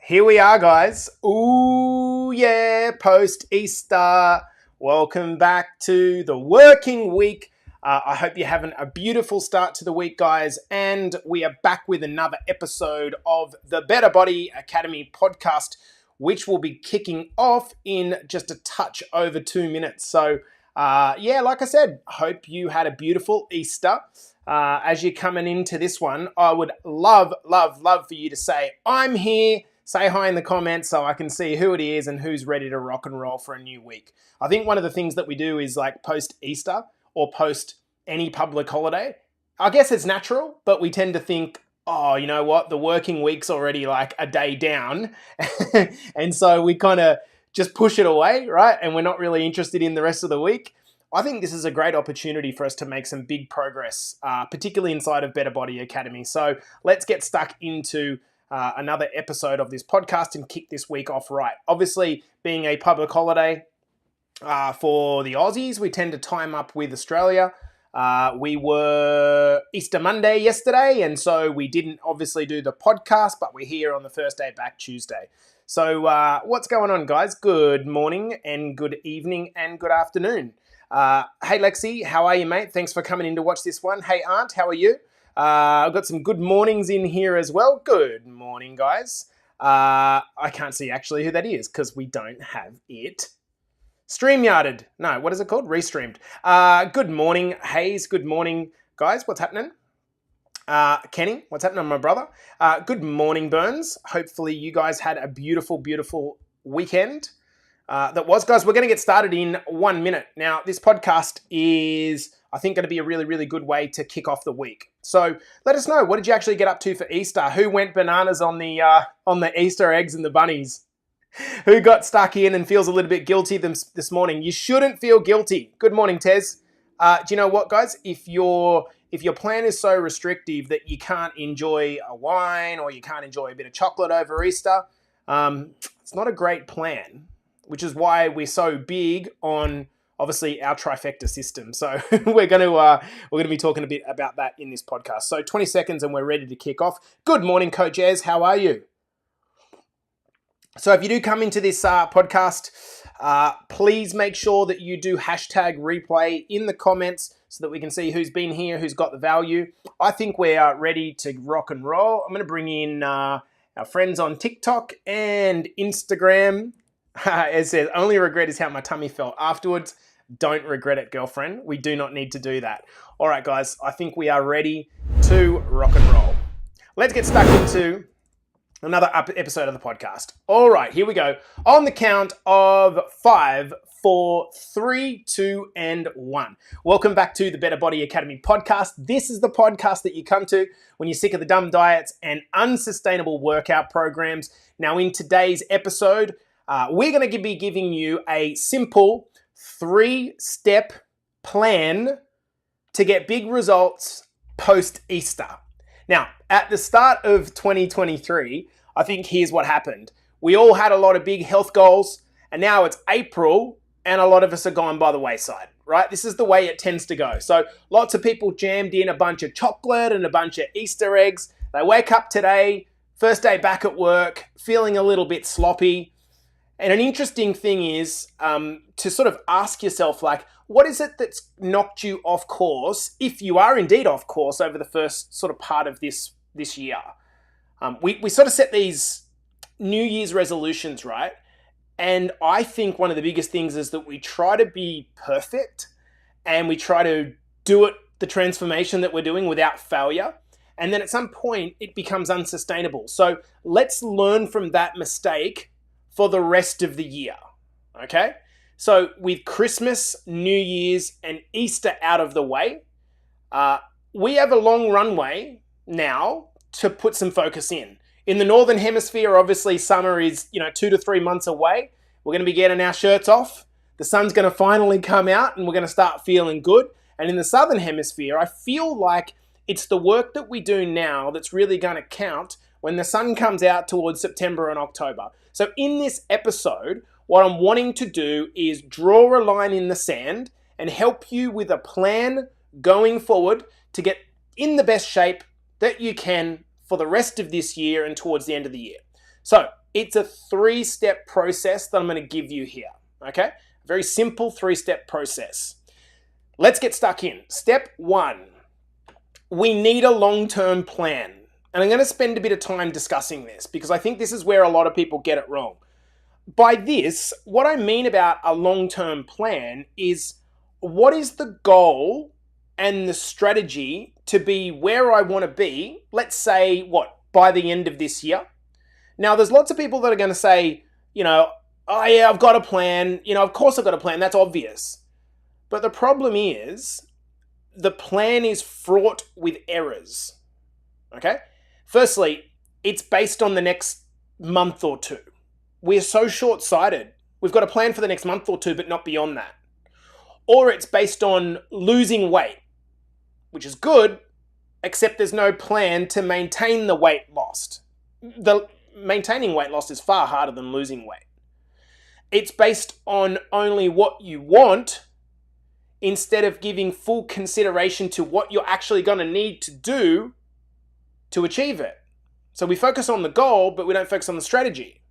Here we are, guys. Ooh, yeah, post-Easter. Welcome back to the working week. I hope you're having a beautiful start to the week, guys. And we are back with another episode of the Better Body Academy podcast, which will be kicking off in just a touch over 2 minutes. So, like I said, hope you had a beautiful Easter. As you're coming into this one, I would love for you to say, I'm here. Say hi in the comments so I can see who it is and who's ready to rock and roll for a new week. I think one of the things that we do is like post-Easter or post any public holiday. I guess it's natural, but we tend to think, oh, you know what? The working week's already like a day down. And so we kind of just push it away, right? And we're not really interested in the rest of the week. I think this is a great opportunity for us to make some big progress, particularly inside of Better Body Academy. So let's get stuck into another episode of this podcast and kick this week off right. Obviously, being a public holiday for the Aussies, we tend to time up with Australia. We were Easter Monday yesterday, and so we didn't obviously do the podcast, but we're here on the first day back Tuesday. So what's going on, guys? Good morning and good evening and good afternoon. Hey, Lexi, how are you, mate? Thanks for coming in to watch this one. Hey, Aunt, how are you? I've got some good mornings in here as well. Good morning, guys. I can't see actually who that is because we don't have it StreamYarded. No, what is it called? Restreamed. Good morning, Hayes. Good morning, guys. What's happening? Kenny, what's happening, my brother? Good morning, Burns. Hopefully you guys had a beautiful, beautiful weekend. That was, guys, we're going to get started in 1 minute. Now, this podcast is, I think, going to be a really, really good way to kick off the week. So let us know, what did you actually get up to for Easter? Who went bananas on the Easter eggs and the bunnies? Who got stuck in and feels a little bit guilty this morning? You shouldn't feel guilty. Good morning, Tez. Do you know what, guys? If your plan is so restrictive that you can't enjoy a wine or you can't enjoy a bit of chocolate over Easter, it's not a great plan. Which is why we're so big on, obviously, our trifecta system. So we're going to be talking a bit about that in this podcast. So 20 seconds and we're ready to kick off. Good morning, Coach Ez. How are you? So if you do come into this podcast, please make sure that you do hashtag replay in the comments so that we can see who's been here, who's got the value. I think we are ready to rock and roll. I'm going to bring in our friends on TikTok and Instagram. It says, only regret is how my tummy felt afterwards. Don't regret it, girlfriend. We do not need to do that. All right, guys, I think we are ready to rock and roll. Let's get stuck into another episode of the podcast. All right, here we go. On the count of 5, 4, 3, 2, and 1. Welcome back to the Better Body Academy podcast. This is the podcast that you come to when you're sick of the dumb diets and unsustainable workout programs. Now, in today's episode, we're going to be giving you a simple 3-step plan to get big results post-Easter. Now, at the start of 2023, I think here's what happened. We all had a lot of big health goals, and now it's April, and a lot of us are gone by the wayside, right? This is the way it tends to go. So lots of people jammed in a bunch of chocolate and a bunch of Easter eggs. They wake up today, first day back at work, feeling a little bit sloppy. And an interesting thing is to sort of ask yourself, like, what is it that's knocked you off course, if you are indeed off course over the first sort of part of this year? We sort of set these New Year's resolutions, right? And I think one of the biggest things is that we try to be perfect and we try to do it, the transformation that we're doing, without failure. And then at some point, it becomes unsustainable. So let's learn from that mistake for the rest of the year, okay? So with Christmas, New Year's, and Easter out of the way, we have a long runway now to put some focus in. In the Northern Hemisphere, obviously summer is 2 to 3 months away. We're going to be getting our shirts off. The sun's going to finally come out and we're going to start feeling good. And in the Southern Hemisphere, I feel like it's the work that we do now that's really going to count when the sun comes out towards September and October. So in this episode, what I'm wanting to do is draw a line in the sand and help you with a plan going forward to get in the best shape that you can for the rest of this year and towards the end of the year. So It's a 3-step process that I'm going to give you here, okay? A very simple 3-step process. Let's get stuck in. Step 1, we need a long-term plan. And I'm going to spend a bit of time discussing this because I think this is where a lot of people get it wrong. By this, what I mean about a long-term plan is, what is the goal and the strategy to be where I want to be, let's say, by the end of this year? Now, there's lots of people that are going to say, oh yeah, I've got a plan. Of course I've got a plan. That's obvious. But the problem is, the plan is fraught with errors. Okay? Firstly, it's based on the next month or two. We're so short-sighted. We've got a plan for the next month or two, but not beyond that. Or it's based on losing weight, which is good, except there's no plan to maintain the weight lost. Maintaining weight loss is far harder than losing weight. It's based on only what you want instead of giving full consideration to what you're actually going to need to do to achieve it. So we focus on the goal, but we don't focus on the strategy.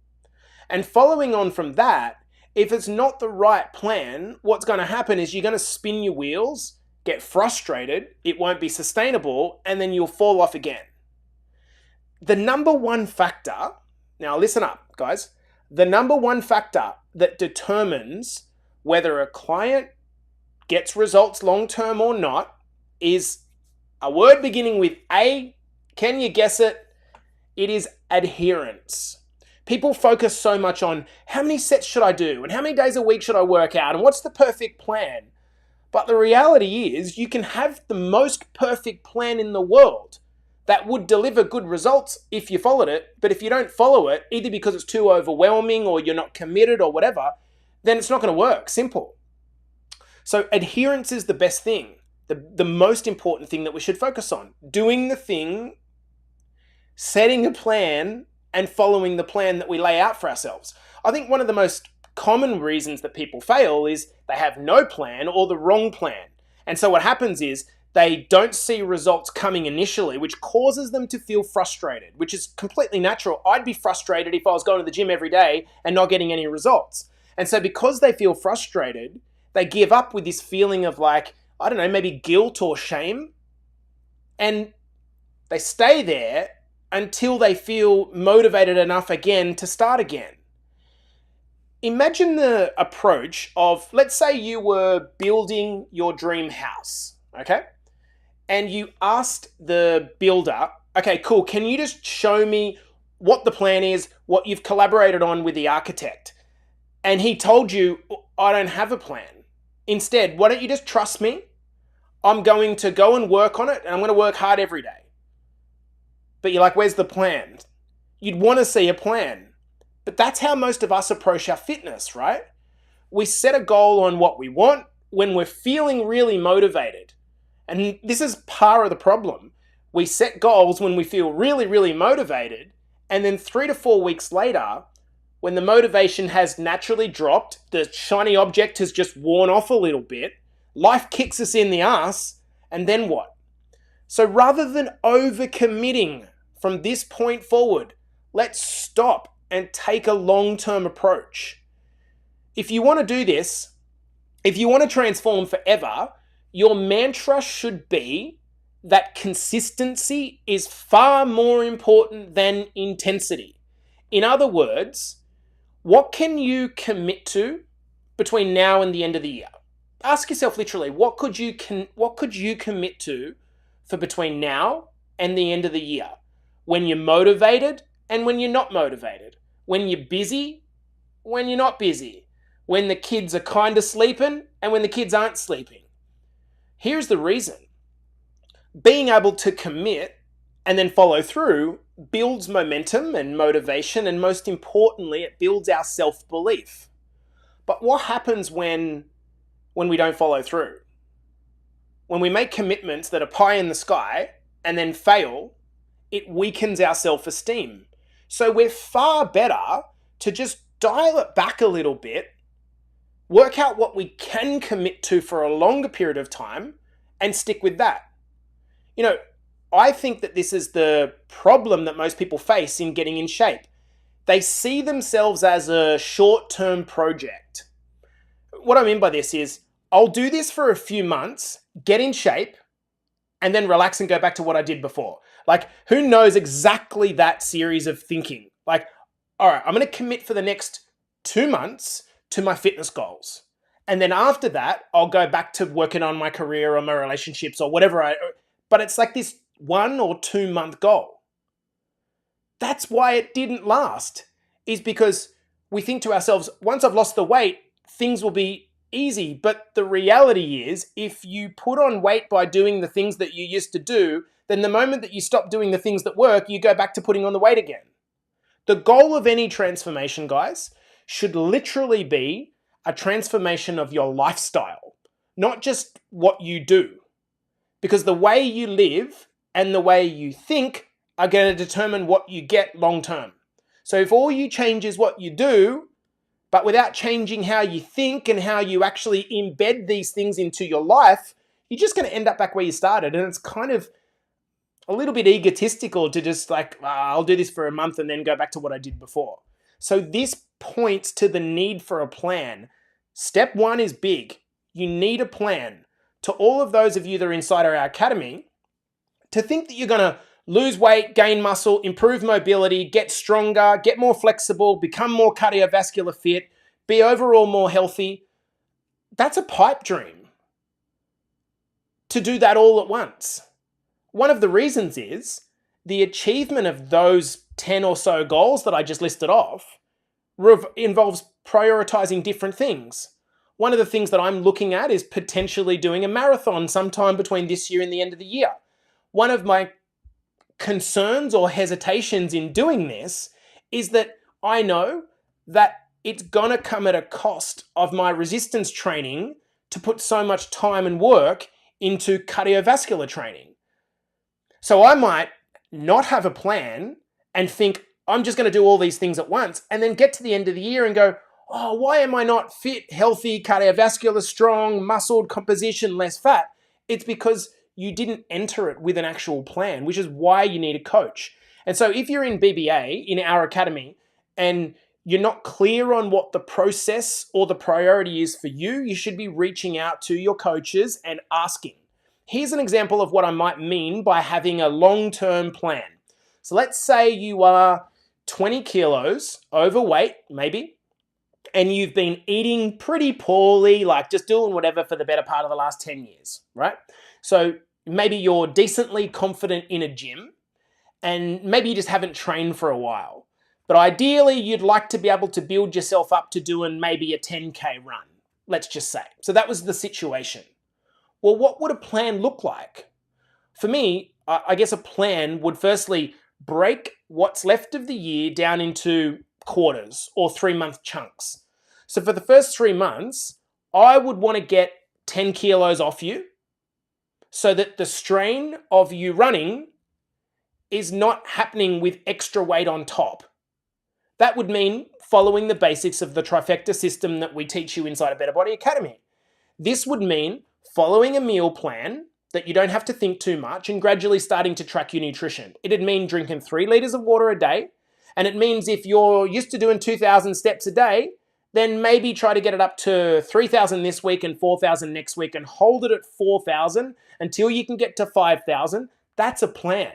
And following on from that, if it's not the right plan, what's going to happen is you're going to spin your wheels, get frustrated, it won't be sustainable, and then you'll fall off again. The number one factor, now listen up, guys, the number one factor that determines whether a client gets results long-term or not is a word beginning with A. Can you guess it? It is adherence. People focus so much on how many sets should I do and how many days a week should I work out and what's the perfect plan. But the reality is you can have the most perfect plan in the world that would deliver good results if you followed it. But if you don't follow it, either because it's too overwhelming or you're not committed or whatever, then it's not going to work. Simple. So adherence is the best thing, the most important thing that we should focus on. Doing the thing, setting a plan, and following the plan that we lay out for ourselves. I think one of the most common reasons that people fail is they have no plan or the wrong plan. And so what happens is they don't see results coming initially, which causes them to feel frustrated, which is completely natural. I'd be frustrated if I was going to the gym every day and not getting any results. And so because they feel frustrated, they give up with this feeling of maybe guilt or shame. And they stay there until they feel motivated enough again to start again. Imagine the approach of, let's say you were building your dream house, okay? And you asked the builder, okay, cool, can you just show me what the plan is, what you've collaborated on with the architect? And he told you, I don't have a plan. Instead, why don't you just trust me? I'm going to go and work on it, and I'm going to work hard every day. But you're like, where's the plan? You'd want to see a plan. But that's how most of us approach our fitness, right? We set a goal on what we want when we're feeling really motivated. And this is part of the problem. We set goals when we feel really, really motivated, and then 3 to 4 weeks later, when the motivation has naturally dropped, the shiny object has just worn off a little bit, life kicks us in the ass, and then what? So rather than overcommitting from this point forward, let's stop and take a long-term approach. If you want to do this, if you want to transform forever, your mantra should be that consistency is far more important than intensity. In other words, what can you commit to between now and the end of the year? Ask yourself literally, what could you commit to for between now and the end of the year? When you're motivated and when you're not motivated. When you're busy, when you're not busy. When the kids are kind of sleeping and when the kids aren't sleeping. Here's the reason. Being able to commit and then follow through builds momentum and motivation, and most importantly, it builds our self-belief. But what happens when we don't follow through? When we make commitments that are pie in the sky and then fail, it weakens our self-esteem. So we're far better to just dial it back a little bit, work out what we can commit to for a longer period of time, and stick with that. I think that this is the problem that most people face in getting in shape. They see themselves as a short-term project. What I mean by this is, I'll do this for a few months, get in shape, and then relax and go back to what I did before. Like, who knows exactly that series of thinking? Like, all right, I'm going to commit for the next 2 months to my fitness goals. And then after that, I'll go back to working on my career or my relationships or whatever. But it's like this 1 or 2 month goal. That's why it didn't last, is because we think to ourselves, once I've lost the weight, things will be easy. But the reality is, if you put on weight by doing the things that you used to do, then the moment that you stop doing the things that work, you go back to putting on the weight again. The goal of any transformation, guys, should literally be a transformation of your lifestyle, not just what you do. Because the way you live and the way you think are going to determine what you get long term. So if all you change is what you do, but without changing how you think and how you actually embed these things into your life, you're just going to end up back where you started. And it's kind of a little bit egotistical to just like, I'll do this for a month and then go back to what I did before. So this points to the need for a plan. Step 1 is big. You need a plan. To all of those of you that are inside our academy, to think that you're going to lose weight, gain muscle, improve mobility, get stronger, get more flexible, become more cardiovascular fit, be overall more healthy, that's a pipe dream. To do that all at once. One of the reasons is the achievement of those 10 or so goals that I just listed off involves prioritizing different things. One of the things that I'm looking at is potentially doing a marathon sometime between this year and the end of the year. One of my concerns or hesitations in doing this is that I know that it's going to come at a cost of my resistance training to put so much time and work into cardiovascular training. So I might not have a plan and think I'm just going to do all these things at once and then get to the end of the year and go, oh, why am I not fit, healthy, cardiovascular, strong, muscled, composition, less fat? It's because you didn't enter it with an actual plan, which is why you need a coach. And so if you're in BBA, in our academy, and you're not clear on what the process or the priority is for you, you should be reaching out to your coaches and asking. Here's an example of what I might mean by having a long-term plan. So let's say you are 20 kilos overweight, maybe, and you've been eating pretty poorly, like just doing whatever for the better part of the last 10 years, right? So maybe you're decently confident in a gym, and maybe you just haven't trained for a while. But ideally, you'd like to be able to build yourself up to doing maybe a 10K run, let's just say. So that was the situation. Well, what would a plan look like? For me, I guess a plan would firstly break what's left of the year down into quarters or 3-month chunks. So for the first 3 months, I would want to get 10 kilos off you so that the strain of you running is not happening with extra weight on top. That would mean following the basics of the trifecta system that we teach you inside a Better Body Academy. This would mean following a meal plan that you don't have to think too much and gradually starting to track your nutrition. It'd mean drinking 3 liters of water a day. And it means if you're used to doing 2,000 steps a day, then maybe try to get it up to 3,000 this week and 4,000 next week and hold it at 4,000 until you can get to 5,000. That's a plan.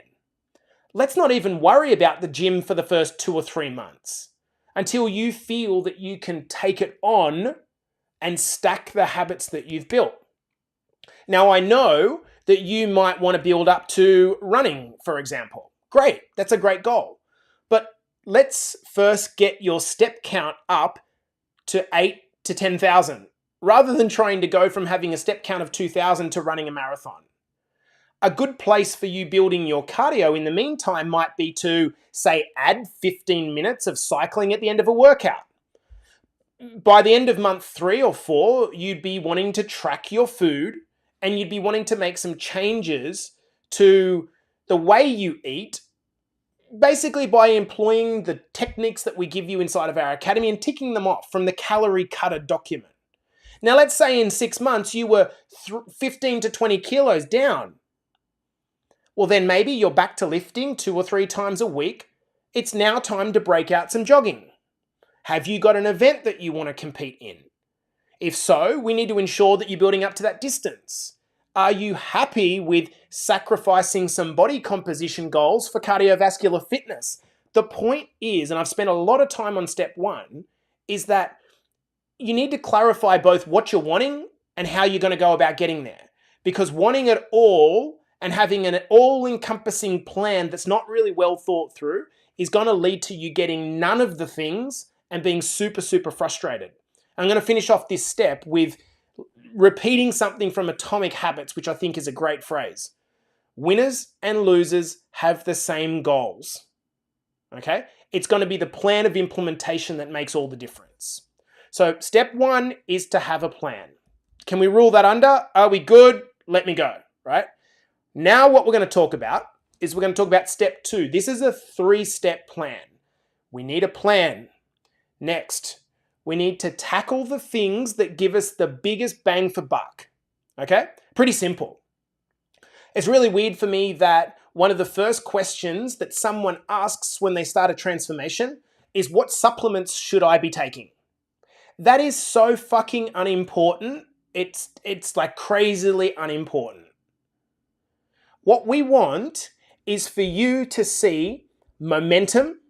Let's not even worry about the gym for the first 2 or 3 months until you feel that you can take it on and stack the habits that you've built. Now, I know that you might want to build up to running, for example. Great, that's a great goal. But let's first get your step count up to 8 to 10,000, rather than trying to go from having a step count of 2,000 to running a marathon. A good place for you building your cardio in the meantime might be to, say, add 15 minutes of cycling at the end of a workout. By the end of month 3 or 4, you'd be wanting to track your food and you'd be wanting to make some changes to the way you eat, basically by employing the techniques that we give you inside of our academy and ticking them off from the calorie cutter document. Now, let's say in 6 months you were 15 to 20 kilos down. Well, then maybe you're back to lifting 2 or 3 times a week It's now time to break out some jogging. Have you got an event that you want to compete in? If so, we need to ensure that you're building up to that distance. Are you happy with sacrificing some body composition goals for cardiovascular fitness? The point is, and I've spent a lot of time on step 1, is that you need to clarify both what you're wanting and how you're going to go about getting there. Because wanting it all and having an all-encompassing plan that's not really well thought through is going to lead to you getting none of the things and being super, super frustrated. I'm going to finish off this step with repeating something from Atomic Habits, which I think is a great phrase. Winners and losers have the same goals. Okay? It's going to be the plan of implementation that makes all the difference. So step 1 is to have a plan. Can we rule that under? Are we good? Let me go, right? Now what we're going to talk about is we're going to talk about step 2. This is a 3-step plan. We need a plan. Next, we need to tackle the things that give us the biggest bang for buck. Okay? Pretty simple. It's really weird for me that one of the first questions that someone asks when they start a transformation is, what supplements should I be taking? That is so fucking unimportant. It's like crazily unimportant. What we want is for you to see momentum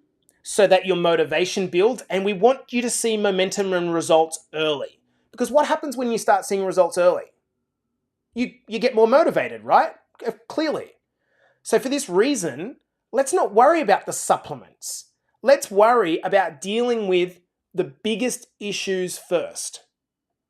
so that your motivation builds, and we want you to see momentum and results early. Because what happens when you start seeing results early? You get more motivated, right? Clearly. So for this reason, let's not worry about the supplements. Let's worry about dealing with the biggest issues first.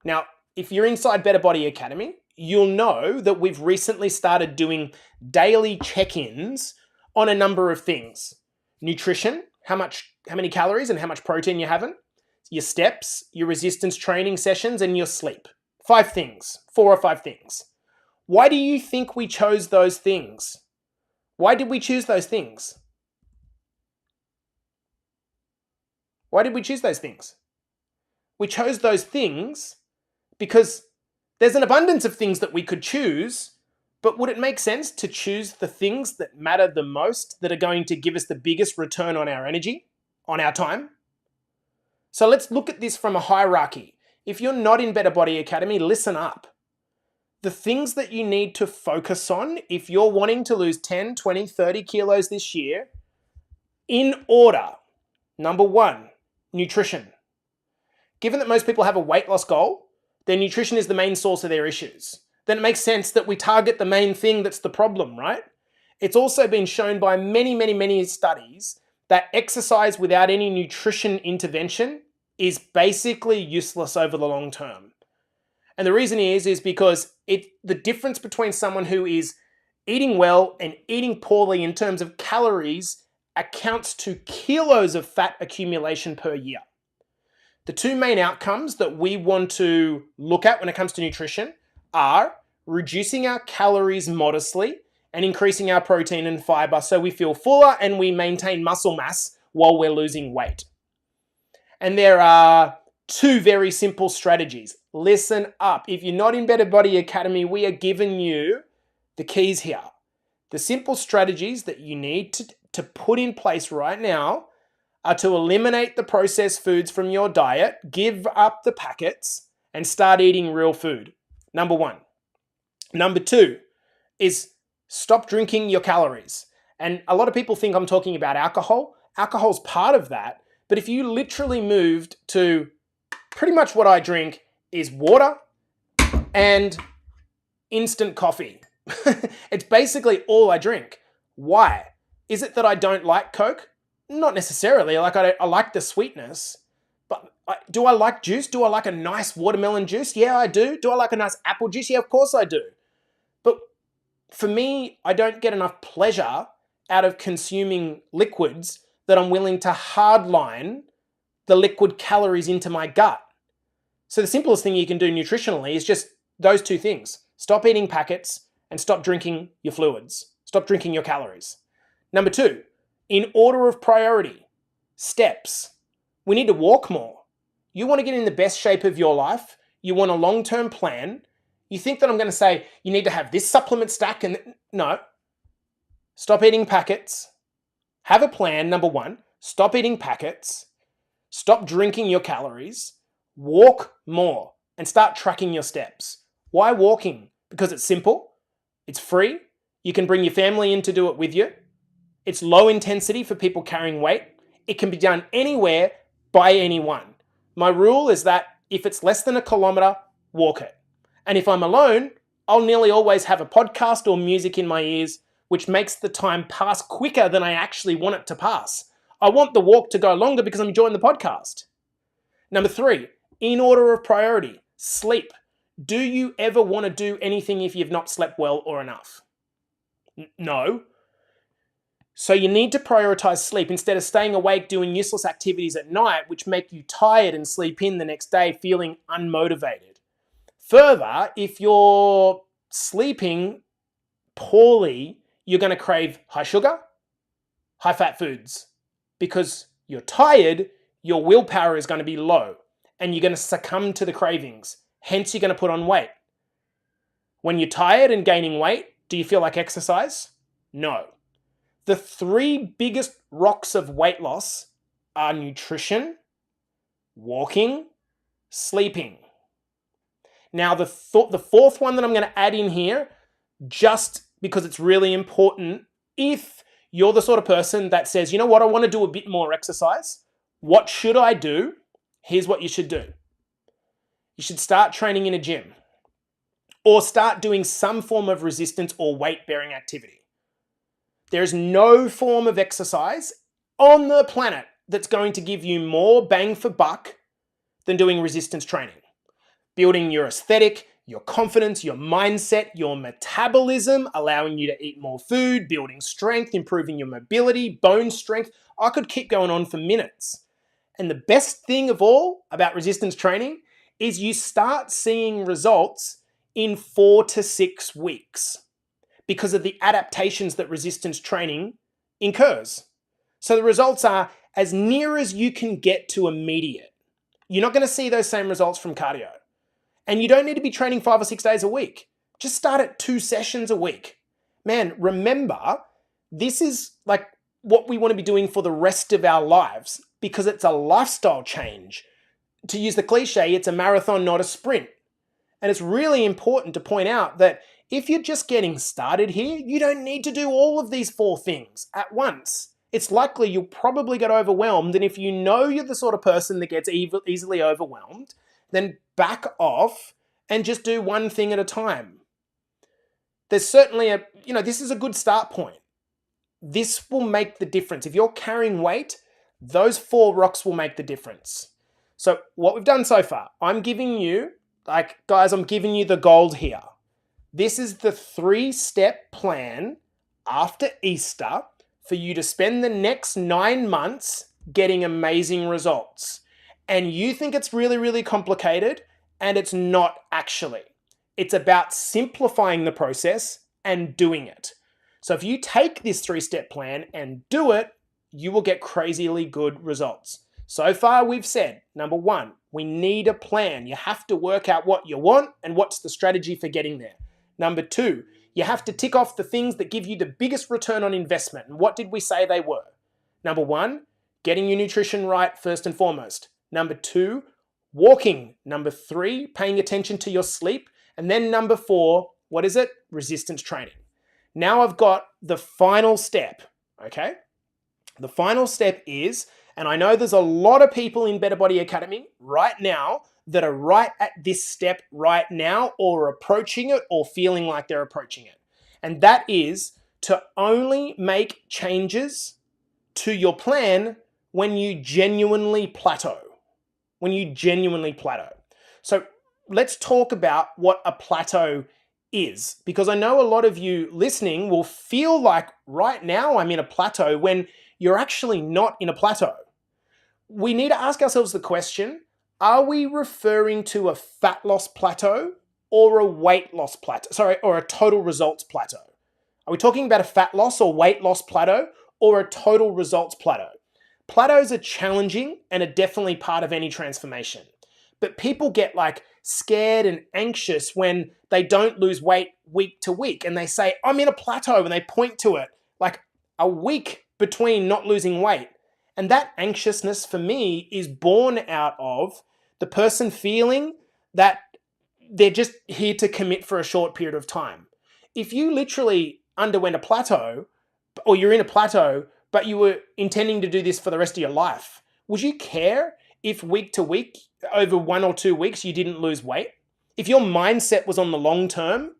Now, if you're inside Better Body Academy, you'll know that we've recently started doing daily check-ins on a number of things. Nutrition, how many calories and how much protein you're having, your steps, your resistance training sessions, and your sleep. 5 things, 4 or 5 things. Why do you think we chose those things? Why did we choose those things? Why did we choose those things? We chose those things because there's an abundance of things that we could choose, but would it make sense to choose the things that matter the most, that are going to give us the biggest return on our energy, on our time? So let's look at this from a hierarchy. If you're not in Better Body Academy, listen up. The things that you need to focus on if you're wanting to lose 10, 20, 30 kilos this year, in order. Number 1, nutrition. Given that most people have a weight loss goal, their nutrition is the main source of their issues. Then it makes sense that we target the main thing that's the problem, right? It's also been shown by many, many, many studies that exercise without any nutrition intervention is basically useless over the long term. And the reason is because the difference between someone who is eating well and eating poorly in terms of calories accounts to kilos of fat accumulation per year. The 2 main outcomes that we want to look at when it comes to nutrition are reducing our calories modestly and increasing our protein and fiber so we feel fuller and we maintain muscle mass while we're losing weight. And there are 2 very simple strategies. Listen up. If you're not in Better Body Academy, we are giving you the keys here. The simple strategies that you need to put in place right now are to eliminate the processed foods from your diet, give up the packets, and start eating real food. Number 1. Number 2 is stop drinking your calories. And a lot of people think I'm talking about alcohol. Alcohol's part of that. But if you literally moved to pretty much what I drink is water and instant coffee. It's basically all I drink. Why? Is it that I don't like Coke? Not necessarily. I like the sweetness. But do I like juice? Do I like a nice watermelon juice? Yeah, I do. Do I like a nice apple juice? Yeah, of course I do. But for me, I don't get enough pleasure out of consuming liquids that I'm willing to hardline the liquid calories into my gut. So the simplest thing you can do nutritionally is just those 2 things. Stop eating packets and stop drinking your fluids. Stop drinking your calories. Number 2, in order of priority, steps. We need to walk more. You want to get in the best shape of your life. You want a long-term plan. You think that I'm going to say you need to have this supplement stack and no. Stop eating packets. Have a plan. Number one, stop eating packets, stop drinking your calories, walk more, and start tracking your steps. Why walking? Because it's simple, it's free, you can bring your family in to do it with you, it's low intensity for people carrying weight, it can be done anywhere by anyone. My rule is that if it's less than a kilometer, walk it. And if I'm alone, I'll nearly always have a podcast or music in my ears, which makes the time pass quicker than I actually want it to pass. I want the walk to go longer because I'm enjoying the podcast. Number 3, in order of priority, sleep. Do you ever want to do anything if you've not slept well or enough? No. So you need to prioritize sleep instead of staying awake doing useless activities at night, which make you tired and sleep in the next day feeling unmotivated. Further, if you're sleeping poorly, you're going to crave high sugar, high fat foods. Because you're tired, your willpower is going to be low and you're going to succumb to the cravings. Hence, you're going to put on weight. When you're tired and gaining weight, do you feel like exercise? No. The 3 biggest rocks of weight loss are nutrition, walking, sleeping. Now, the 4th one that I'm going to add in here, just because it's really important, if you're the sort of person that says, you know what, I want to do a bit more exercise. What should I do? Here's what you should do. You should start training in a gym or start doing some form of resistance or weight-bearing activity. There is no form of exercise on the planet that's going to give you more bang for buck than doing resistance training. Building your aesthetic, your confidence, your mindset, your metabolism, allowing you to eat more food, building strength, improving your mobility, bone strength. I could keep going on for minutes. And the best thing of all about resistance training is you start seeing results in 4 to 6 weeks because of the adaptations that resistance training incurs. So the results are as near as you can get to immediate. You're not going to see those same results from cardio. And you don't need to be training 5 or 6 days a week. Just start at 2 sessions a week. Man, remember, this is like what we want to be doing for the rest of our lives because it's a lifestyle change. To use the cliche, it's a marathon, not a sprint. And it's really important to point out that if you're just getting started here, you don't need to do all of these 4 things at once. It's likely you'll probably get overwhelmed. And if you know you're the sort of person that gets easily overwhelmed, then back off and just do one thing at a time. There's certainly this is a good start point. This will make the difference. If you're carrying weight, those 4 rocks will make the difference. So what we've done so far, I'm giving you the gold here. This is the 3-step plan after Easter for you to spend the next 9 months getting amazing results. And you think it's really, really complicated, and it's not actually. It's about simplifying the process and doing it. So if you take this 3-step plan and do it, you will get crazily good results. So far, we've said, number 1, we need a plan. You have to work out what you want and what's the strategy for getting there. Number 2, you have to tick off the things that give you the biggest return on investment. And what did we say they were? Number 1, getting your nutrition right first and foremost. Number 2, walking. Number 3, paying attention to your sleep. And then number 4, what is it? Resistance training. Now I've got the final step, okay? The final step is, and I know there's a lot of people in Better Body Academy right now that are right at this step right now or approaching it or feeling like they're approaching it. And that is to only make changes to your plan when you genuinely plateau. So let's talk about what a plateau is, because I know a lot of you listening will feel like right now I'm in a plateau when you're actually not in a plateau. We need to ask ourselves the question, are we referring to a fat loss plateau or a weight loss plateau? Or a total results plateau? Are we talking about a fat loss or weight loss plateau or a total results plateau? Plateaus are challenging and are definitely part of any transformation. But people get scared and anxious when they don't lose weight week to week and they say, I'm in a plateau, and they point to it. A week between not losing weight. And that anxiousness for me is born out of the person feeling that they're just here to commit for a short period of time. If you literally underwent a plateau, or you're in a plateau, but you were intending to do this for the rest of your life, would you care if week to week, over 1 or 2 weeks, you didn't lose weight? If your mindset was on the long term,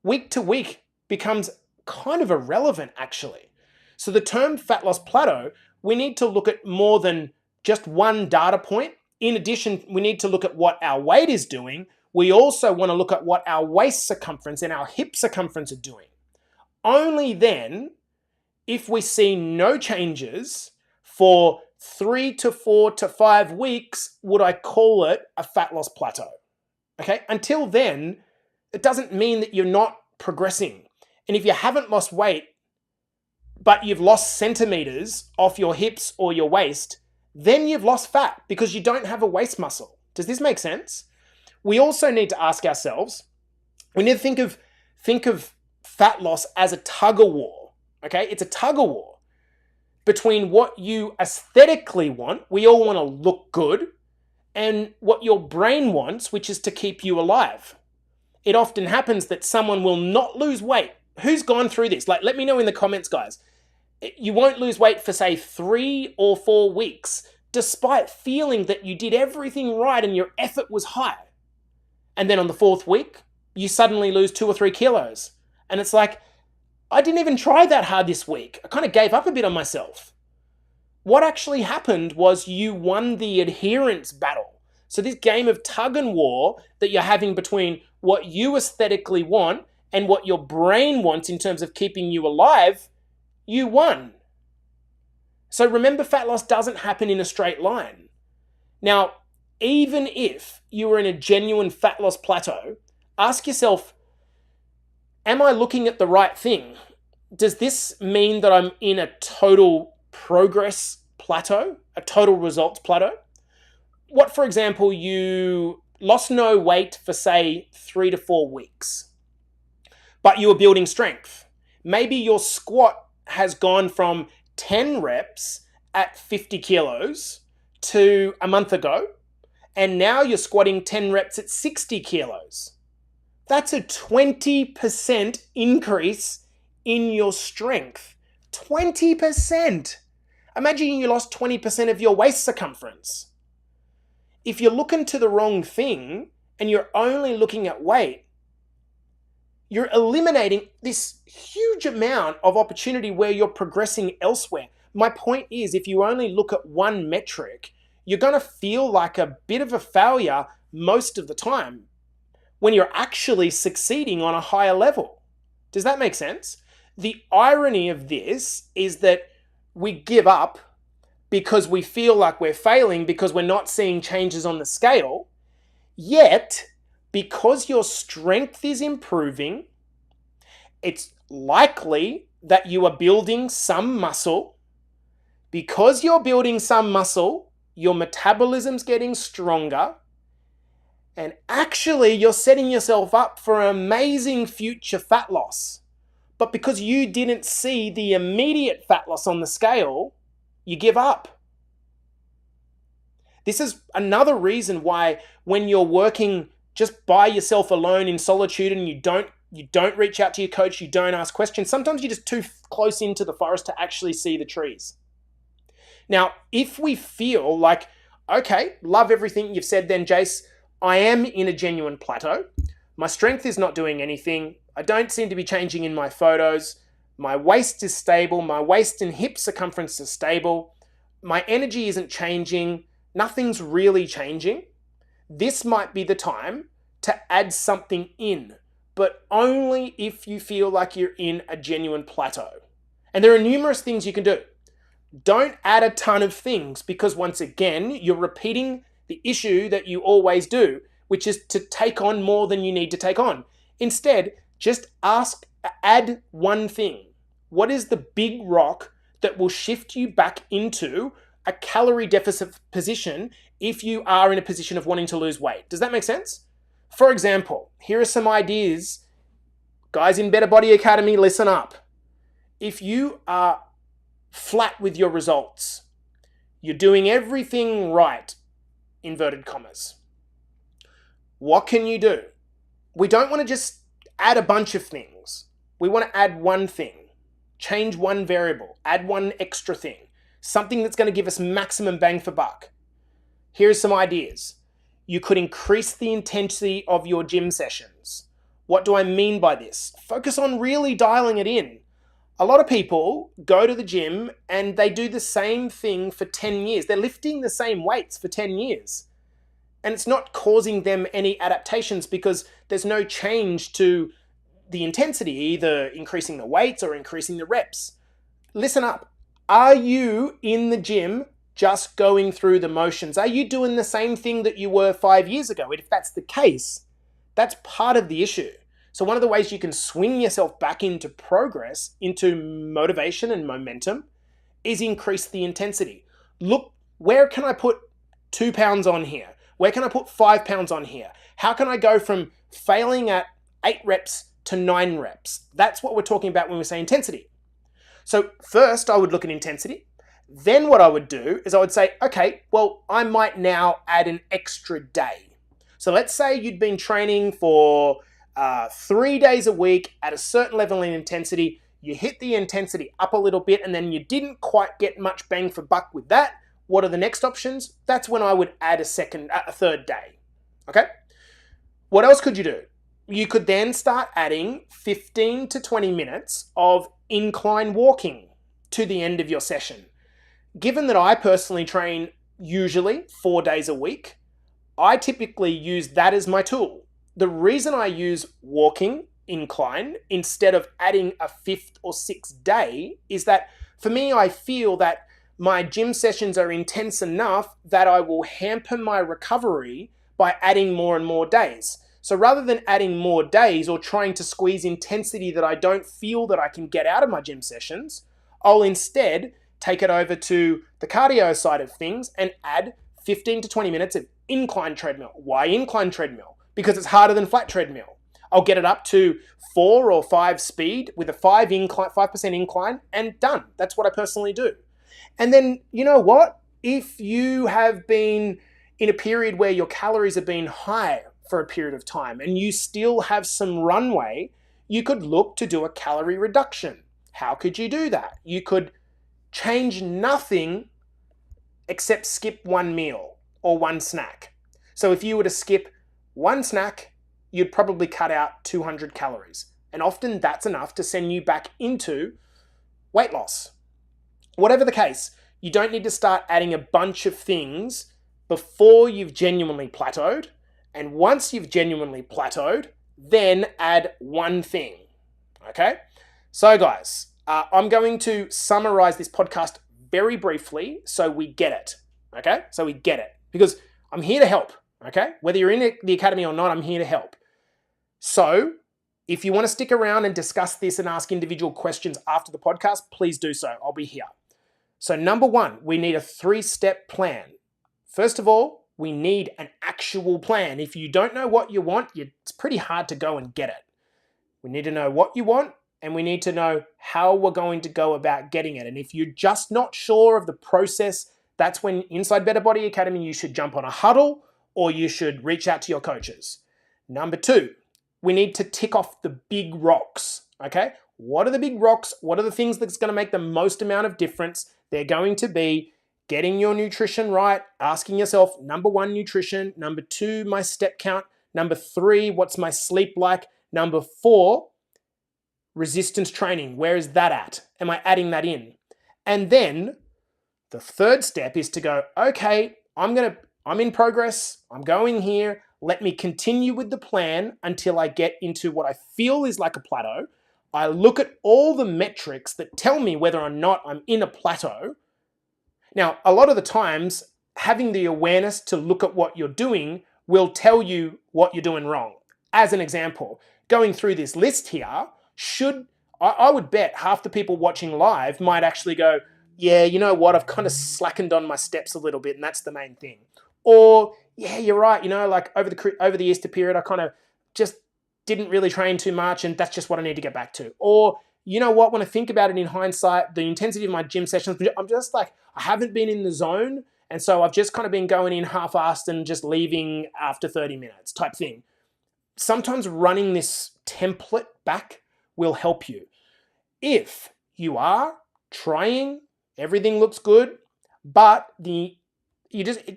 week to week becomes kind of irrelevant, actually. So the term fat loss plateau, we need to look at more than just one data point. In addition, we need to look at what our weight is doing. We also want to look at what our waist circumference and our hip circumference are doing. Only then, if we see no changes for 3 to 4 to 5 weeks, would I call it a fat loss plateau. Okay? Until then, it doesn't mean that you're not progressing. And if you haven't lost weight, but you've lost centimeters off your hips or your waist, then you've lost fat because you don't have a waist muscle. Does this make sense? We also need to ask ourselves, we need to think of fat loss as a tug of war. Okay? It's a tug of war between what you aesthetically want, we all want to look good, and what your brain wants, which is to keep you alive. It often happens that someone will not lose weight. Who's gone through this? Like, let me know in the comments, guys. You won't lose weight for, say, 3 or 4 weeks, despite feeling that you did everything right and your effort was high. And then on the 4th week, you suddenly lose 2 or 3 kilos. And it's like, I didn't even try that hard this week. I kind of gave up a bit on myself. What actually happened was you won the adherence battle. So this game of tug and war that you're having between what you aesthetically want and what your brain wants in terms of keeping you alive, you won. So remember, fat loss doesn't happen in a straight line. Now, even if you were in a genuine fat loss plateau, ask yourself, am I looking at the right thing? Does this mean that I'm in a total progress plateau, a total results plateau? What, for example, you lost no weight for, say, 3 to 4 weeks, but you were building strength. Maybe your squat has gone from 10 reps at 50 kilos to a month ago, and now you're squatting 10 reps at 60 kilos. That's a 20% increase in your strength. 20%. Imagine you lost 20% of your waist circumference. If you're looking to the wrong thing and you're only looking at weight, you're eliminating this huge amount of opportunity where you're progressing elsewhere. My point is, if you only look at one metric, you're going to feel like a bit of a failure most of the time when you're actually succeeding on a higher level. Does that make sense? The irony of this is that we give up because we feel like we're failing because we're not seeing changes on the scale. Yet, because your strength is improving, it's likely that you are building some muscle. Because you're building some muscle, your metabolism's getting stronger, and actually you're setting yourself up for an amazing future fat loss. But because you didn't see the immediate fat loss on the scale, you give up. This is another reason why when you're working just by yourself alone in solitude and you don't reach out to your coach, you don't ask questions, sometimes you're just too close into the forest to actually see the trees. Now, if we feel like, okay, love everything you've said then, Jace, I am in a genuine plateau. My strength is not doing anything. I don't seem to be changing in my photos. My waist is stable. My waist and hip circumference is stable. My energy isn't changing. Nothing's really changing. This might be the time to add something in, but only if you feel like you're in a genuine plateau. And there are numerous things you can do. Don't add a ton of things because once again, you're repeating the issue that you always do, which is to take on more than you need to take on. Instead, just add one thing. What is the big rock that will shift you back into a calorie deficit position if you are in a position of wanting to lose weight? Does that make sense? For example, here are some ideas. Guys in Better Body Academy, listen up. If you are flat with your results. You're doing everything right, inverted commas. What can you do? We don't want to just add a bunch of things. We want to add one thing, change one variable, add one extra thing, something that's going to give us maximum bang for buck. Here's some ideas. You could increase the intensity of your gym sessions. What do I mean by this? Focus on really dialing it in. A lot of people go to the gym and they do the same thing for 10 years. They're lifting the same weights for 10 years. And it's not causing them any adaptations because there's no change to the intensity, either increasing the weights or increasing the reps. Listen up. Are you in the gym just going through the motions? Are you doing the same thing that you were 5 years ago? And if that's the case, that's part of the issue. So one of the ways you can swing yourself back into progress, into motivation and momentum, is increase the intensity. Look, where can I put 2 pounds on here? Where can I put 5 pounds on here? How can I go from failing at 8 reps to 9 reps? That's what we're talking about when we say intensity. So first I would look at intensity. Then what I would do is I would say, okay, well, I might now add an extra day. So let's say you'd been training for 3 days a week at a certain level in intensity. You hit the intensity up a little bit and then you didn't quite get much bang for buck with that. What are the next options? That's when I would add a third day. Okay? What else could you do? You could then start adding 15 to 20 minutes of incline walking to the end of your session. Given that I personally train usually 4 days a week, I typically use that as my tool. The reason I use walking incline instead of adding a 5th or 6th day is that for me, I feel that my gym sessions are intense enough that I will hamper my recovery by adding more and more days. So rather than adding more days or trying to squeeze intensity that I don't feel that I can get out of my gym sessions, I'll instead take it over to the cardio side of things and add 15 to 20 minutes of incline treadmill. Why incline treadmill? Because it's harder than flat treadmill. I'll get it up to 4 or 5 speed with a 5% incline and done. That's what I personally do. And then, you know what? If you have been in a period where your calories have been high for a period of time and you still have some runway, you could look to do a calorie reduction. How could you do that? You could change nothing except skip one meal or one snack. So if you were to skip one snack, you'd probably cut out 200 calories. And often that's enough to send you back into weight loss. Whatever the case, you don't need to start adding a bunch of things before you've genuinely plateaued. And once you've genuinely plateaued, then add one thing. Okay? So guys, I'm going to summarize this podcast very briefly so we get it. Okay? So we get it. Because I'm here to help. Okay? Whether you're in the academy or not, I'm here to help. So if you want to stick around and discuss this and ask individual questions after the podcast, please do so. I'll be here. So number 1, we need a 3-step plan. First of all, we need an actual plan. If you don't know what you want, it's pretty hard to go and get it. We need to know what you want and we need to know how we're going to go about getting it. And if you're just not sure of the process, that's when inside Better Body Academy, you should jump on a huddle or you should reach out to your coaches. Number 2, we need to tick off the big rocks, okay? What are the big rocks? What are the things that's going to make the most amount of difference? They're going to be getting your nutrition right, asking yourself, number 1, nutrition. Number 2, my step count. Number 3, what's my sleep like? Number 4, resistance training. Where is that at? Am I adding that in? And then the 3rd step is to go, okay, I'm in progress. I'm going here. Let me continue with the plan until I get into what I feel is like a plateau. I look at all the metrics that tell me whether or not I'm in a plateau. Now, a lot of the times, having the awareness to look at what you're doing will tell you what you're doing wrong. As an example, going through this list here, I would bet half the people watching live might actually go, yeah, you know what, I've kind of slackened on my steps a little bit and that's the main thing. Or, yeah, you're right, like over the Easter period, I kind of just didn't really train too much and that's just what I need to get back to. Or, you know what, when I think about it in hindsight, the intensity of my gym sessions, I'm just like, I haven't been in the zone. And so I've just kind of been going in half-assed and just leaving after 30 minutes type thing. Sometimes running this template back will help you. If you are trying, everything looks good, but the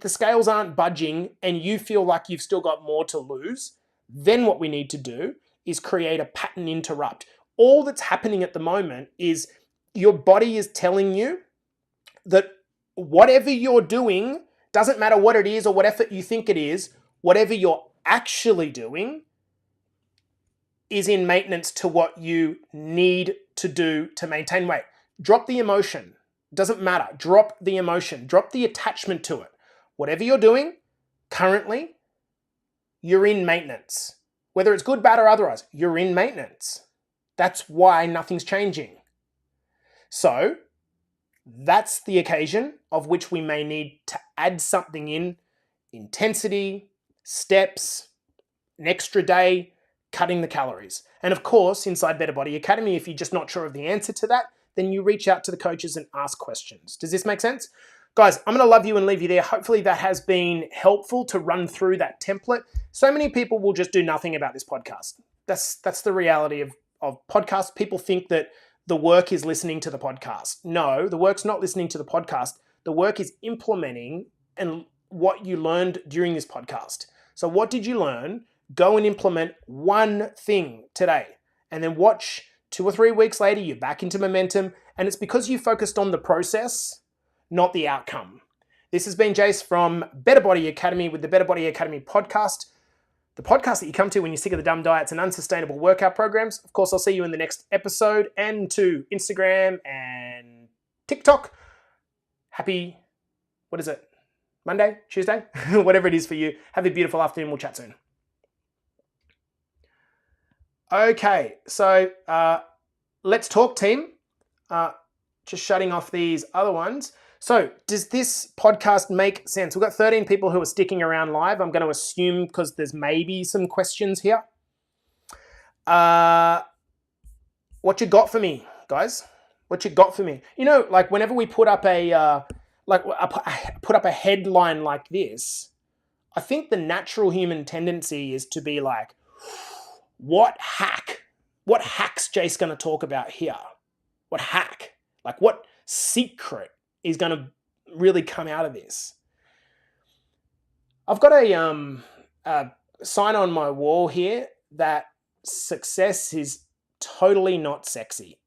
scales aren't budging and you feel like you've still got more to lose, then what we need to do is create a pattern interrupt. All that's happening at the moment is your body is telling you that whatever you're doing, doesn't matter what it is or what effort you think it is, whatever you're actually doing is in maintenance to what you need to do to maintain weight. Drop the emotion. Doesn't matter. Drop the emotion. Drop the attachment to it. Whatever you're doing currently, you're in maintenance. Whether it's good, bad, or otherwise, you're in maintenance. That's why nothing's changing. So that's the occasion of which we may need to add something in: intensity, steps, an extra day, cutting the calories. And of course, inside Better Body Academy, if you're just not sure of the answer to that, then you reach out to the coaches and ask questions. Does this make sense? Guys, I'm going to love you and leave you there. Hopefully that has been helpful to run through that template. So many people will just do nothing about this podcast. That's the reality of podcasts. People think that the work is listening to the podcast. No, the work's not listening to the podcast. The work is implementing and what you learned during this podcast. So what did you learn? Go and implement one thing today, and then watch 2 or 3 weeks later, you're back into momentum, and it's because you focused on the process, not the outcome. This has been Jace from Better Body Academy with the Better Body Academy podcast, the podcast that you come to when you're sick of the dumb diets and unsustainable workout programs. Of course, I'll see you in the next episode, and to Instagram and TikTok. Happy, what is it? Monday? Tuesday? Whatever it is for you. Have a beautiful afternoon. We'll chat soon. Okay, so let's talk, team. Just shutting off these other ones. So does this podcast make sense? We've got 13 people who are sticking around live. I'm going to assume because there's maybe some questions here. What you got for me, guys? What you got for me? You know, like whenever we put up a headline like this, I think the natural human tendency is to be like, what hack's Jace going to talk about here? What hack? Like what secret is going to really come out of this? I've got a sign on my wall here that success is totally not sexy.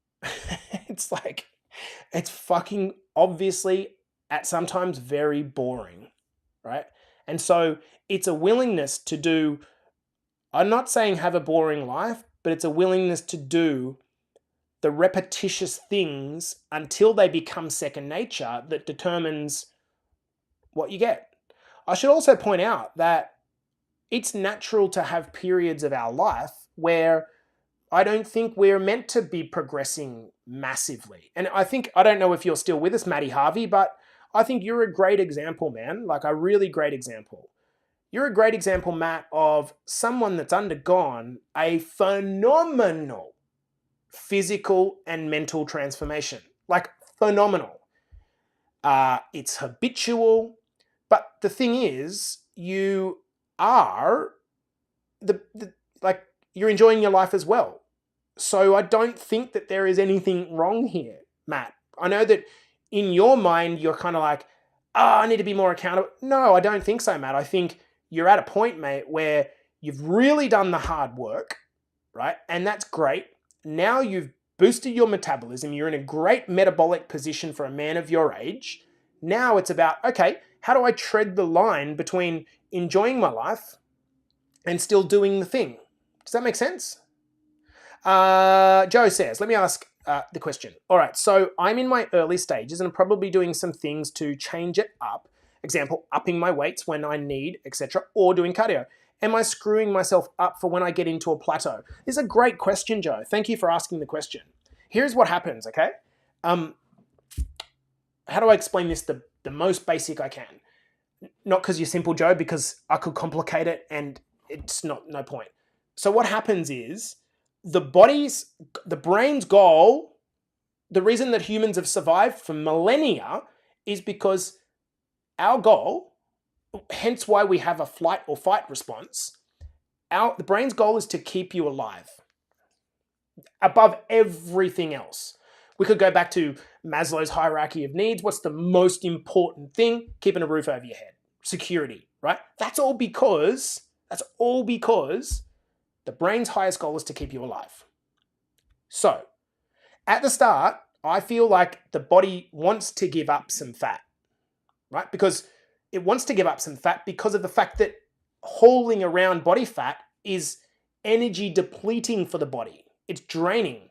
It's like, it's fucking obviously at sometimes very boring, right? And so it's a willingness to do, I'm not saying have a boring life, but it's a willingness to do the repetitious things until they become second nature that determines what you get. I should also point out that it's natural to have periods of our life where I don't think we're meant to be progressing massively. And I don't know if you're still with us, Matty Harvey, but I think you're a great example, man. Like a really great example. You're a great example, Matt, of someone that's undergone a phenomenal physical and mental transformation. Like phenomenal. It's habitual. But the thing is, you are you're enjoying your life as well. So I don't think that there is anything wrong here, Matt. I know that in your mind, you're kind of like, I need to be more accountable. No, I don't think so, Matt. I think you're at a point, mate, where you've really done the hard work, right? And that's great. Now you've boosted your metabolism. You're in a great metabolic position for a man of your age. Now it's about, okay, how do I tread the line between enjoying my life and still doing the thing? Does that make sense? Joe says, let me ask the question. All right, so I'm in my early stages and I'm probably doing some things to change it up. Example, upping my weights when I need, etc., or doing cardio. Am I screwing myself up for when I get into a plateau? This is a great question, Joe. Thank you for asking the question. Here's what happens, okay? How do I explain this the most basic I can? Not because you're simple, Joe, because I could complicate it and it's no point. So what happens is the brain's goal, the reason that humans have survived for millennia is because our goal, hence why we have a flight or fight response, the brain's goal is to keep you alive above everything else. We could go back to Maslow's hierarchy of needs. What's the most important thing? Keeping a roof over your head. Security, right? That's all because the brain's highest goal is to keep you alive. So, at the start, I feel like the body wants to give up some fat, right? Because it wants to give up some fat because of the fact that hauling around body fat is energy depleting for the body. It's draining.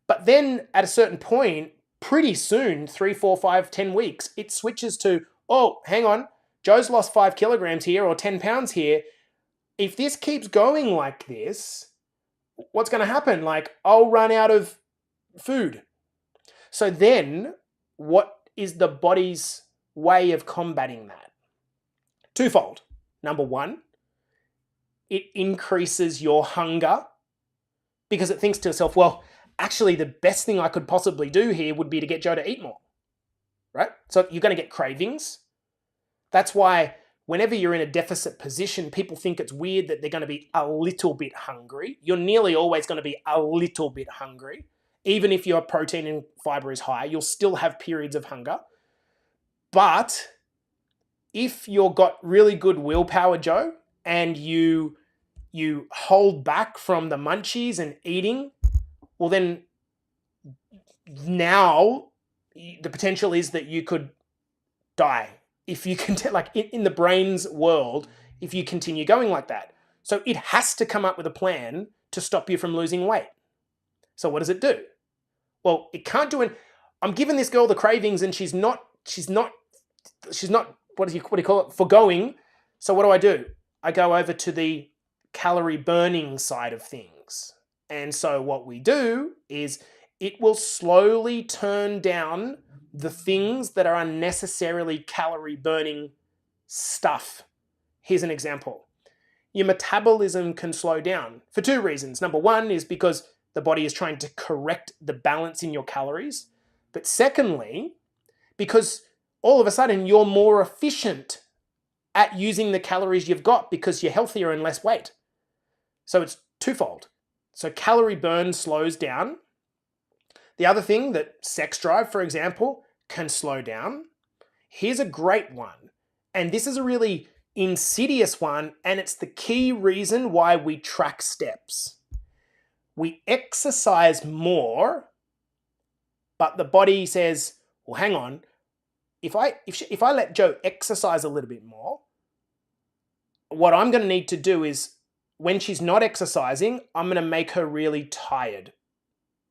But then at a certain point, pretty soon, 3, 4, 5, 10 weeks, it switches to, oh, hang on, Joe's lost 5 kilograms here or 10 pounds here. If this keeps going like this, what's going to happen? Like, I'll run out of food. So then, what is the body's way of combating that? Twofold. Number one, it increases your hunger because it thinks to itself, well, actually the best thing I could possibly do here would be to get Joe to eat more, right? So you're going to get cravings. That's why whenever you're in a deficit position, people think it's weird that they're going to be a little bit hungry. You're nearly always going to be a little bit hungry. Even if your protein and fiber is high, you'll still have periods of hunger. But if you've got really good willpower, Joe, and you hold back from the munchies and eating, well then now the potential is that you could die if you can, like in the brain's world, if you continue going like that. So it has to come up with a plan to stop you from losing weight. So what does it do? Well, it can't do it. I'm giving this girl the cravings and she's not, what do you call it? Forgoing. So what do? I go over to the calorie burning side of things. And so what we do is it will slowly turn down the things that are unnecessarily calorie burning stuff. Here's an example. Your metabolism can slow down for 2 reasons. Number one is because the body is trying to correct the balance in your calories. But secondly, because all of a sudden you're more efficient at using the calories you've got because you're healthier and less weight. So it's twofold. So calorie burn slows down. The other thing that sex drive, for example, can slow down. Here's a great one. And this is a really insidious one, and it's the key reason why we track steps. We exercise more, but the body says, well, hang on, if I let Joe exercise a little bit more, what I'm going to need to do is when she's not exercising, I'm going to make her really tired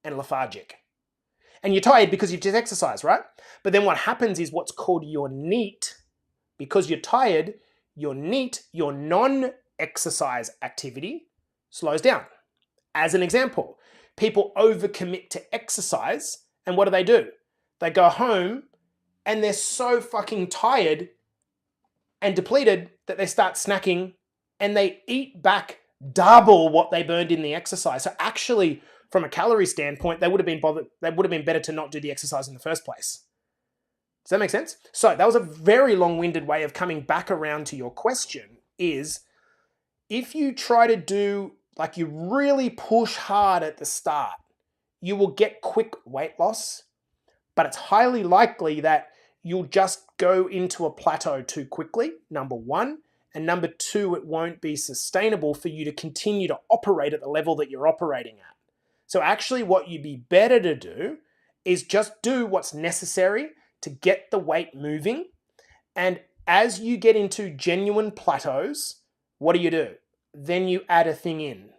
and lethargic. And you're tired because you've just exercised, right? But then what happens is what's called your NEAT. Because you're tired, your NEAT, your non-exercise activity, slows down. As an example, people overcommit to exercise, and what do? They go home and they're so fucking tired and depleted that they start snacking and they eat back double what they burned in the exercise. So actually, from a calorie standpoint, they would have been better to not do the exercise in the first place. Does that make sense? So that was a very long-winded way of coming back around to your question is, if you try to do, like you really push hard at the start, you will get quick weight loss, but it's highly likely that you'll just go into a plateau too quickly, number one. And number two, it won't be sustainable for you to continue to operate at the level that you're operating at. So actually what you'd be better to do is just do what's necessary to get the weight moving. And as you get into genuine plateaus, what do? Then you add a thing in.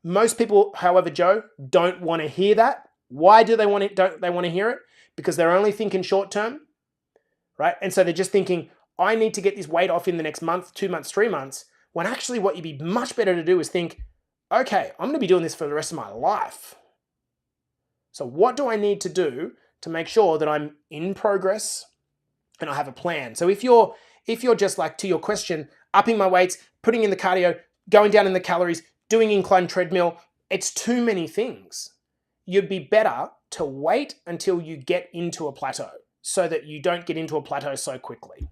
Most people, however, Joe, don't want to hear that. Why do they want it? Don't they want to hear it? Because they're only thinking short term, right? And so they're just thinking, I need to get this weight off in the next month, 2 months, 3 months, when actually what you'd be much better to do is think, okay, I'm going to be doing this for the rest of my life. So what do I need to do to make sure that I'm in progress and I have a plan? So if you're just like, to your question, upping my weights, putting in the cardio, going down in the calories, doing incline treadmill, it's too many things. You'd be better to wait until you get into a plateau so that you don't get into a plateau so quickly.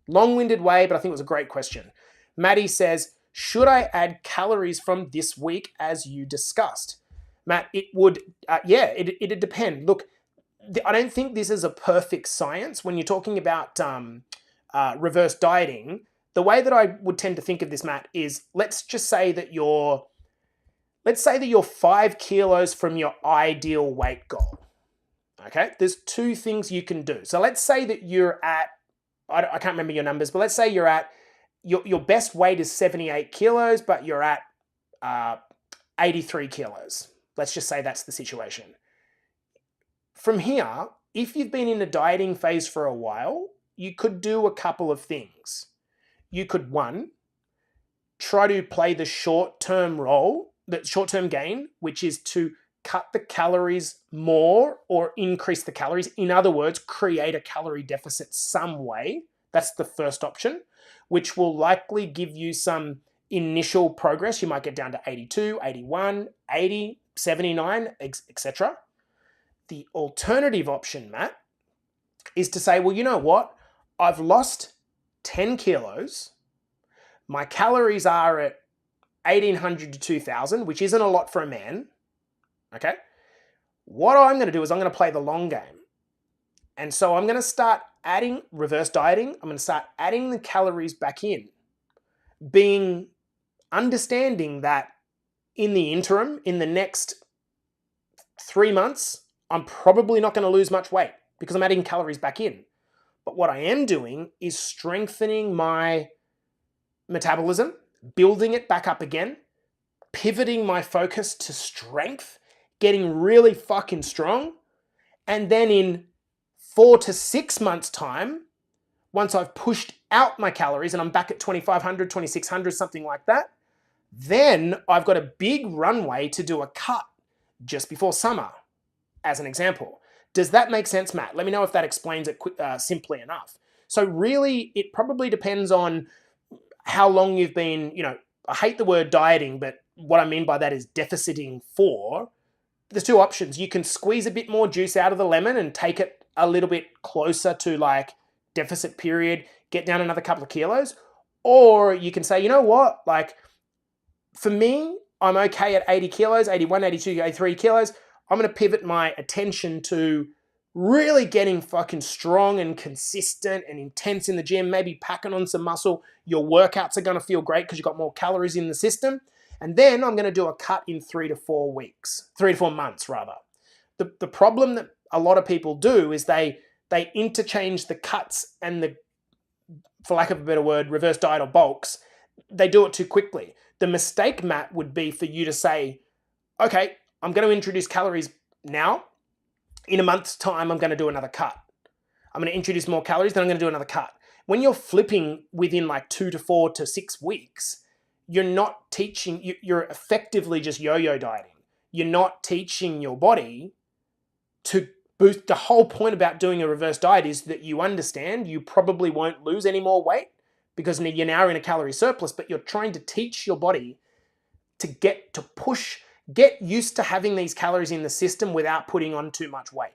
Long-winded way, but I think it was a great question. Maddie says, should I add calories from this week as you discussed? Matt, it would, it'd depend. Look, I don't think this is a perfect science. When you're talking about reverse dieting, the way that I would tend to think of this, Matt, is let's say that you're 5 kilos from your ideal weight goal. Okay, there's two things you can do. So let's say that you're at, I can't remember your numbers, but let's say you're at, your best weight is 78 kilos, but you're at 83 kilos. Let's just say that's the situation. From here, if you've been in a dieting phase for a while, you could do a couple of things. You could, one, try to play the short-term role, the short-term gain, which is to cut the calories more or increase the calories. In other words, create a calorie deficit some way. That's the first option, which will likely give you some initial progress. You might get down to 82, 81, 80, 79, etc. The alternative option, Matt, is to say, well, you know what? I've lost 10 kilos. My calories are at 1,800 to 2,000, which isn't a lot for a man. Okay? What I'm going to do is I'm going to play the long game. And so I'm going to start adding reverse dieting. I'm going to start adding the calories back in, understanding that in the interim, in the next 3 months, I'm probably not going to lose much weight because I'm adding calories back in. But what I am doing is strengthening my metabolism, building it back up again, pivoting my focus to strength, getting really fucking strong. And then in 4 to 6 months' time, once I've pushed out my calories and I'm back at 2,500, 2,600, something like that, then I've got a big runway to do a cut just before summer, as an example. Does that make sense, Matt? Let me know if that explains it simply enough. So really, it probably depends on how long you've been, I hate the word dieting, but what I mean by that is deficiting for. There's two options. You can squeeze a bit more juice out of the lemon and take it a little bit closer to like deficit period, get down another couple of kilos. Or you can say, you know what, like for me, I'm okay at 80 kilos, 81, 82, 83 kilos. I'm going to pivot my attention to really getting fucking strong and consistent and intense in the gym, maybe packing on some muscle. Your workouts are going to feel great because you've got more calories in the system. And then I'm going to do a cut in 3 to 4 months rather. The problem that a lot of people do is they interchange the cuts and the, for lack of a better word, reverse diet or bulks. They do it too quickly. The mistake, Matt, would be for you to say, okay, I'm going to introduce calories now. In a month's time, I'm going to do another cut. I'm going to introduce more calories, then I'm going to do another cut. When you're flipping within like 2 to 4 to 6 weeks, you're not teaching, you're effectively just yo-yo dieting. You're not teaching your body to boost. The whole point about doing a reverse diet is that you understand you probably won't lose any more weight because you're now in a calorie surplus, but you're trying to teach your body to get used to having these calories in the system without putting on too much weight.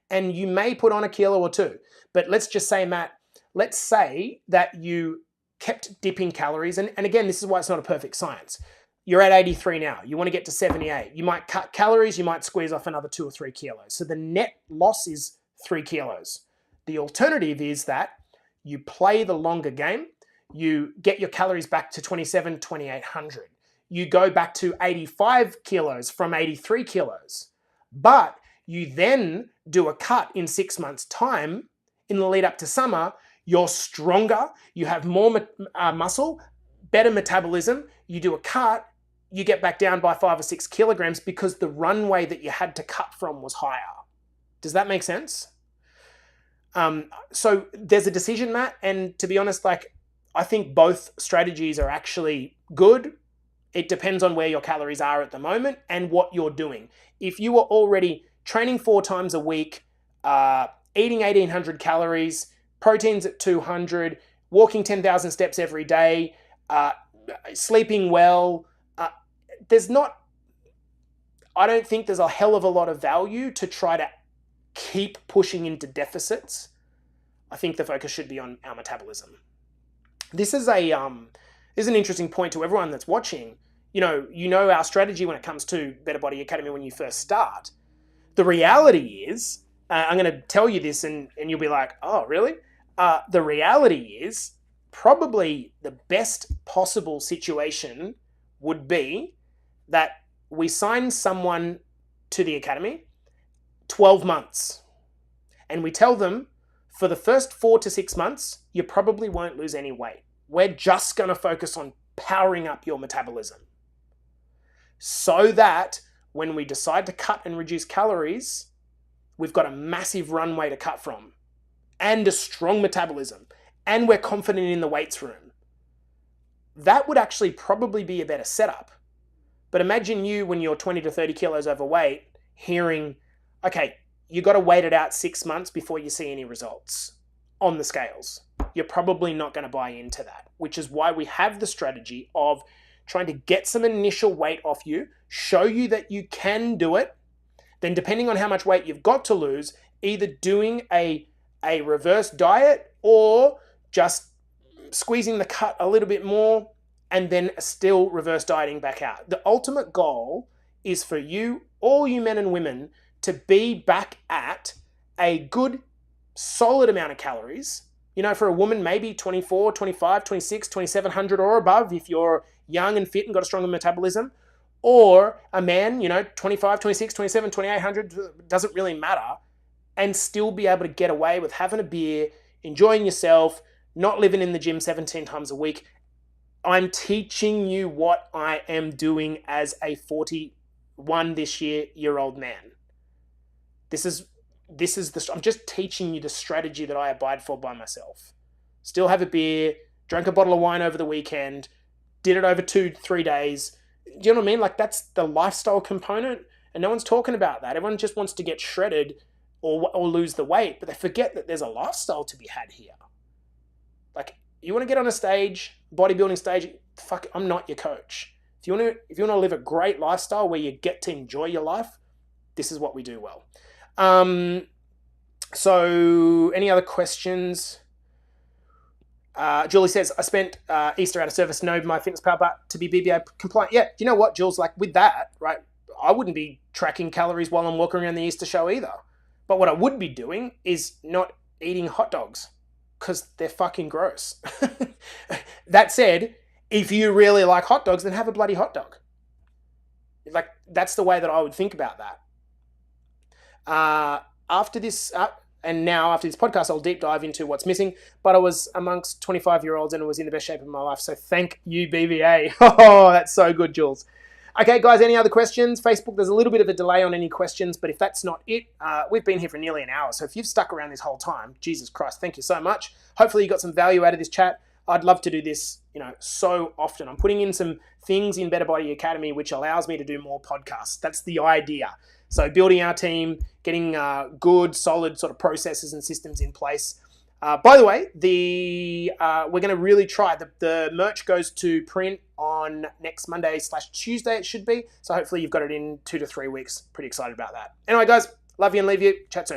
And you may put on a kilo or two, but let's just say, Matt, let's say that you kept dipping calories. And again, this is why it's not a perfect science. You're at 83 now. You want to get to 78. You might cut calories. You might squeeze off another 2 or 3 kilos. So the net loss is 3 kilos. The alternative is that you play the longer game. You get your calories back to 27, 2,800. You go back to 85 kilos from 83 kilos. But you then do a cut in 6 months' time in the lead up to summer. You're stronger. You have more muscle, better metabolism. You do a cut. You get back down by 5 or 6 kilograms because the runway that you had to cut from was higher. Does that make sense? So there's a decision, Matt. And to be honest, I think both strategies are actually good. It depends on where your calories are at the moment and what you're doing. If you were already training 4 times a week, eating 1,800 calories, proteins at 200, walking 10,000 steps every day, sleeping well, there's not I don't think there's a hell of a lot of value to try to keep pushing into deficits. I think the focus should be on our metabolism. This is an interesting point to everyone that's watching. You know our strategy when it comes to Better Body Academy when you first start. The reality is, I'm going to tell you this and you'll be like, oh, really? The reality is probably the best possible situation would be that we sign someone to the academy 12 months and we tell them for the first 4 to 6 months, you probably won't lose any weight. We're just going to focus on powering up your metabolism so that when we decide to cut and reduce calories, we've got a massive runway to cut from and a strong metabolism and we're confident in the weights room. That would actually probably be a better setup. But imagine you when you're 20 to 30 kilos overweight hearing, okay, you got to wait it out 6 months before you see any results on the scales. You're probably not going to buy into that, which is why we have the strategy of trying to get some initial weight off you, show you that you can do it. Then depending on how much weight you've got to lose, either doing a reverse diet or just squeezing the cut a little bit more and then still reverse dieting back out. The ultimate goal is for you, all you men and women, to be back at a good, solid amount of calories. For a woman, maybe 24, 25, 26, 2,700 or above if you're young and fit and got a stronger metabolism. Or a man, 25, 26, 27, 2,800, doesn't really matter, and still be able to get away with having a beer, enjoying yourself, not living in the gym 17 times a week. I'm teaching you what I am doing as a 41 this year old man. I'm just teaching you the strategy that I abide for by myself. Still have a beer, drank a bottle of wine over the weekend, did it over 2-3 days. Do you know what I mean? Like, that's the lifestyle component, and no one's talking about that. Everyone just wants to get shredded or lose the weight, but they forget that there's a lifestyle to be had here. Like, you want to get on a stage, bodybuilding stage, fuck, I'm not your coach. If you want to live a great lifestyle where you get to enjoy your life, this is what we do well. So any other questions? Julie says, I spent Easter out of service, know my fitness power, but to be BBA compliant. Yeah, you know what, Jules, like with that, right, I wouldn't be tracking calories while I'm walking around the Easter show either. But what I would be doing is not eating hot dogs because they're fucking gross. That said, if you really like hot dogs, then have a bloody hot dog. Like, that's the way that I would think about that. After this podcast, I'll deep dive into what's missing, but I was amongst 25-year-olds and I was in the best shape of my life. So thank you, BBA. Oh, that's so good, Jules. Okay, guys, any other questions? Facebook, there's a little bit of a delay on any questions, but if that's not it, we've been here for nearly an hour. So if you've stuck around this whole time, Jesus Christ, thank you so much. Hopefully you got some value out of this chat. I'd love to do this, so often. I'm putting in some things in Better Body Academy, which allows me to do more podcasts. That's the idea. So building our team, getting good, solid sort of processes and systems in place. By the way, we're going to really try. The merch goes to print on next Monday/Tuesday, it should be. So hopefully you've got it in 2 to 3 weeks. Pretty excited about that. Anyway, guys, love you and leave you. Chat soon.